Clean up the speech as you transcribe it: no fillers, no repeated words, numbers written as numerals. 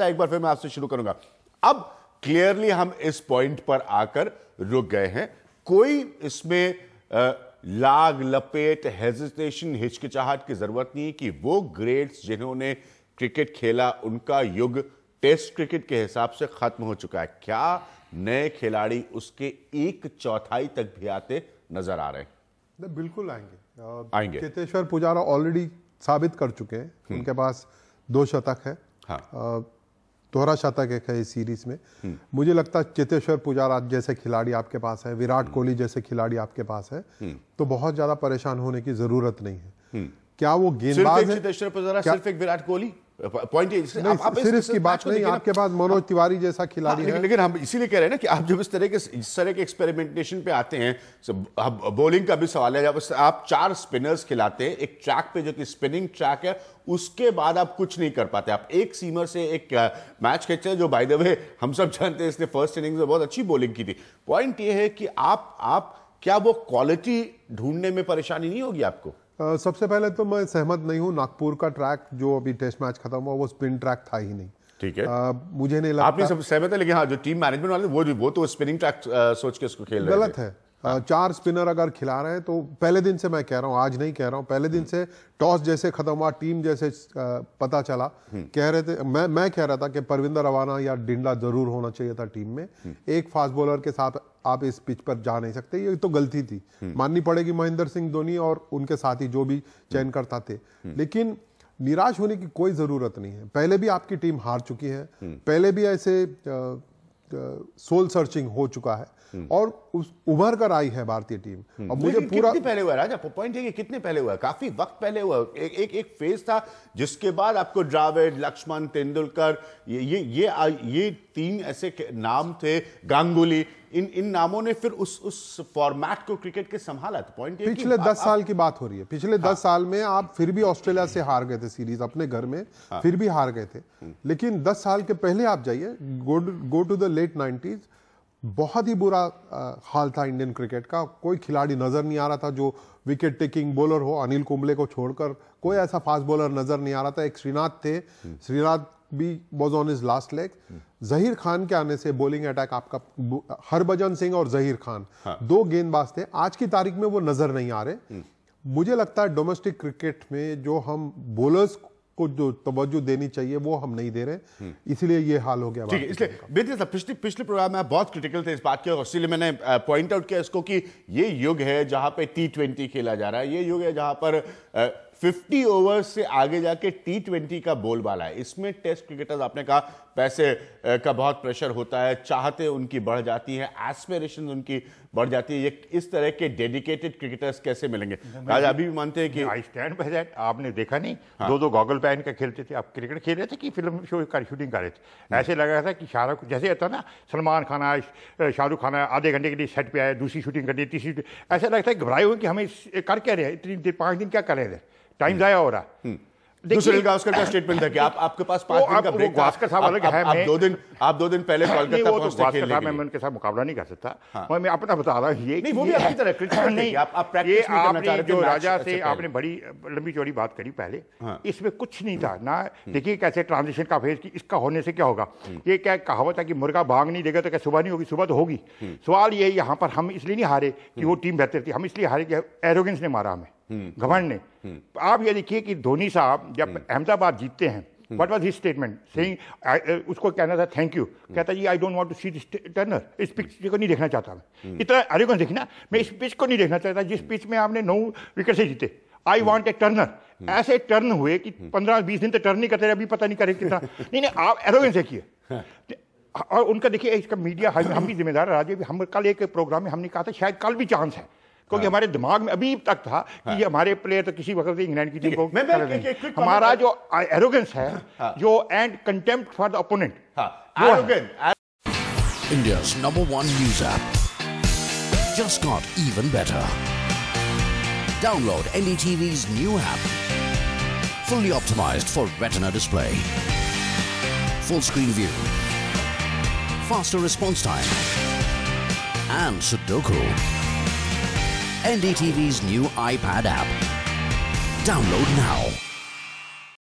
एक बार फिर मैं आपसे शुरू करूंगा। अब क्लियरली हम इस पॉइंट पर आकर रुक गए हैं। कोई इसमें लाग लपेट हेजिटेशन हिचकिचाहट की जरूरत नहीं कि वो ग्रेट्स जिन्होंने क्रिकेट खेला उनका युग टेस्ट क्रिकेट के हिसाब से खत्म हो चुका है। क्या नए खिलाड़ी उसके 1/4 तक भी आते नजर आ रहे हैं? बिल्कुल आएंगे। चेतेश्वर पुजारा ऑलरेडी साबित कर चुके हैं, उनके पास 2 शतक है। हाँ। दोहरा शतक एक है इस सीरीज में। मुझे लगता है चेतेश्वर पुजारा जैसे खिलाड़ी आपके पास है, विराट कोहली जैसे खिलाड़ी आपके पास है, तो बहुत ज्यादा परेशान होने की जरूरत नहीं है। क्या वो गेंदबाज है? चेतेश्वर पुजारा सिर्फ एक विराट कोहली पॉइंट सिर्फ इसकी बात नहीं, आपके पास मनोज तिवारी जैसा खिलाड़ी है। लेकिन हम इसीलिए कह रहे हैं ना कि आप जब इस तरह के एक्सपेरिमेंटेशन पे आते हैं, बॉलिंग का भी सवाल है, जब आप 4 स्पिनर्स खिलाते हैं एक ट्रैक पे जो कि स्पिनिंग ट्रैक है, उसके बाद आप कुछ नहीं कर पाते। आप एक सीमर से एक मैच खेलते हैं, जो बाय द वे हम सब जानते हैं इसने फर्स्ट इनिंग्स में बहुत अच्छी बॉलिंग की थी। पॉइंट ये है कि आप क्या वो क्वालिटी ढूंढने में परेशानी नहीं होगी आपको? सबसे पहले तो मैं सहमत नहीं हूं, नागपुर का ट्रैक जो अभी टेस्ट मैच खत्म हुआ वो स्पिन ट्रैक था ही नहीं। ठीक है, मुझे नहीं लगता आप नहीं सब सहमत है, लेकिन हाँ जो टीम मैनेजमेंट वाले वो तो स्पिनिंग ट्रैक सोच के उसको खेल रहे हैं। गलत है। 4 स्पिनर अगर खिला रहे हैं तो पहले दिन से मैं कह रहा हूं, आज नहीं कह रहा हूं, पहले दिन से टॉस जैसे खत्म हुआ, टीम जैसे पता चला, कह रहे थे, मैं कह रहा था कि परविंदर रवाना या डिंडा जरूर होना चाहिए था टीम में। एक फास्ट बॉलर के साथ आप इस पिच पर जा नहीं सकते, ये तो गलती थी, माननी पड़ेगी महेंद्र सिंह धोनी और उनके साथी जो भी चयन करता थे। लेकिन निराश होने की कोई जरूरत नहीं है। पहले भी आपकी टीम हार चुकी है, पहले भी ऐसे सोल सर्चिंग हो चुका है और उस उभर कर आई है भारतीय टीम। अब मुझे पूरा कितने पहले हुआ राजा, पॉइंट है कि कितने पहले हुआ? काफी वक्त पहले हुआ। एक फेज था जिसके बाद आपको द्रविड़, लक्ष्मण, तेंदुलकर, ये 3 ऐसे नाम थे, गांगुली, इन नामों ने फिर उस फॉर्मेट को क्रिकेट के संभाला। तो पॉइंट पिछले 10 साल की बात हो रही है। पिछले 10 साल में आप फिर भी ऑस्ट्रेलिया से हार गए थे सीरीज अपने घर में, फिर भी हार गए थे। लेकिन 10 साल के पहले आप जाइए, go to the late 90s, बहुत ही बुरा हाल था इंडियन क्रिकेट का। कोई खिलाड़ी नजर नहीं आ रहा था जो विकेट टेकिंग बॉलर हो, अनिल कुंबले को छोड़कर कोई ऐसा फास्ट बॉलर नजर नहीं आ रहा था। एक श्रीनाथ थे, श्रीनाथ भी was on his last leg. Zaheer Khan के आने से बॉलिंग अटैक आपका, हरभजन सिंह और जहीर खान 2 गेंदबाज थे, आज की तारीख में वो नजर नहीं आ रहे। मुझे लगता है डोमेस्टिक क्रिकेट में जो हम बॉलर्स को जो तवज्जो देनी चाहिए वो हम नहीं दे रहे, इसलिए ये हाल हो गया। ठीक है, इसलिए बेहतर था पिछले प्रोग्राम में आप बहुत क्रिटिकल थे इस बात के, और इसलिए मैंने पॉइंट आउट किया इसको कि ये युग है जहां पे T20 खेला जा रहा है, ये युग है जहां पर 50 ओवर्स से आगे जाके T20 का बोलबाला है। इसमें टेस्ट क्रिकेटर्स, आपने कहा पैसे का बहुत प्रेशर होता है, चाहते उनकी बढ़ जाती है, एस्पिरेशन उनकी बढ़ जाती है। ये इस तरह के डेडिकेटेड क्रिकेटर्स कैसे मिलेंगे? आज अभी भी मानते हैं कि आई स्टैंड बाय दैट। आपने देखा नहीं, 2 गॉगल पहन के खेलते थे। आप क्रिकेट खेल रहे थे कि फिल्म शो का शूटिंग कर रहे थे? ऐसे लग रहा था कि शाहरुख जैसे होता ना, सलमान खान आए, शाहरुख खान आए, आधे घंटे के लिए सेट पे आए, दूसरी शूटिंग कर दी, तीसरी, ऐसा लगता है घबराए हुए कि हमें कर क्या रहे हैं, इतनी देर 5 दिन क्या कर रहे थे, टाइम जाया हो रहा। सुनील गावस्कर का स्टेटमेंट था कि आपके पास 5 दिन का ब्रेक था। आप 2 दिन पहले कोलकाता पहुंचे खेलने के लिए। मैं उनके साथ मुकाबला नहीं कर सकता। मैं अपना बता रहा हूं, ये नहीं, वो भी आपकी तरह क्रिटिकल नहीं, आप प्रैक्टिस नहीं करना चाह रहे थे। जो राजा से आपने बड़ी लंबी चौड़ी बात करी पहले, इसमें कुछ नहीं था ना। देखिए कैसे ट्रांजिशन का फेज कि इसका होने से क्या होगा। ये क्या कहावत है कि मुर्गा भाग नहीं देगा तो क्या सुबह नहीं होगी? सुबह तो होगी। सवाल ये यहाँ पर हम इसलिए नहीं हारे कि वो टीम बेहतर थी, हम इसलिए हारे कि एरोगेंस ने मारा हमें, घमंड ने। आप ये देखिए कि धोनी साहब जब अहमदाबाद जीतते हैं, what was his statement saying, उसको कहना था थैंक यू, कहता जी I don't want to see this turner, इस पिच को नहीं देखना चाहता मैं। इतना एरोगेंस देखी ना, मैं इस पिच को नहीं देखना चाहता जिस पिच में आपने 9 विकेट से जीते। I want a Turner. ऐसे टर्न हुए कि 15-20 दिन तक टर्न नहीं करते, अभी पता नहीं करे कितना। नहीं, आप एरोगेंस देखिए। और उनका देखिए, इसका मीडिया हम भी जिम्मेदार राजे। हम कल एक प्रोग्राम में हमने कहा था शायद कल भी चांस है, क्योंकि हमारे दिमाग में अभी तक था कि हमारे प्लेयर तो किसी वक्त इंग्लैंड की टीम को, हमारा जो एरोगेंस है, जो and contempt for the opponent, India's #1 news app just got even better. Download NDTV's new app, fully optimized for retina display, full screen view, faster response time, and Sudoku. NDTV's new iPad app. Download now.